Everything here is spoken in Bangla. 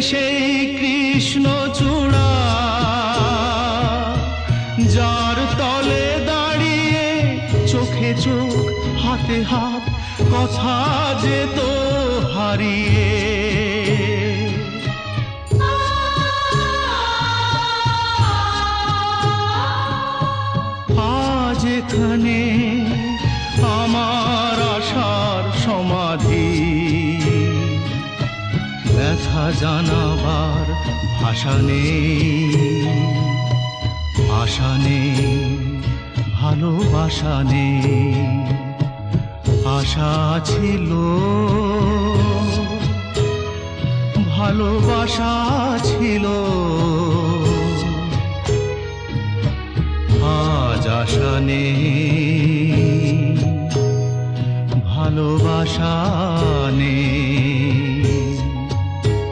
সেই কৃষ্ণচূড়া যার তলে দাঁড়িয়ে চোখে চোখ হাতে হাত কথা যেত হারিয়ে। আজ এখানে আমার আশার সমাধি, ব্যথা জানাবার ভাষা নেই, আশা নেই, ভালোবাসা নেই। আশা ছিল, ভালোবাসা ছিল, আজ আশা নেই, ভালোবাসা নেই।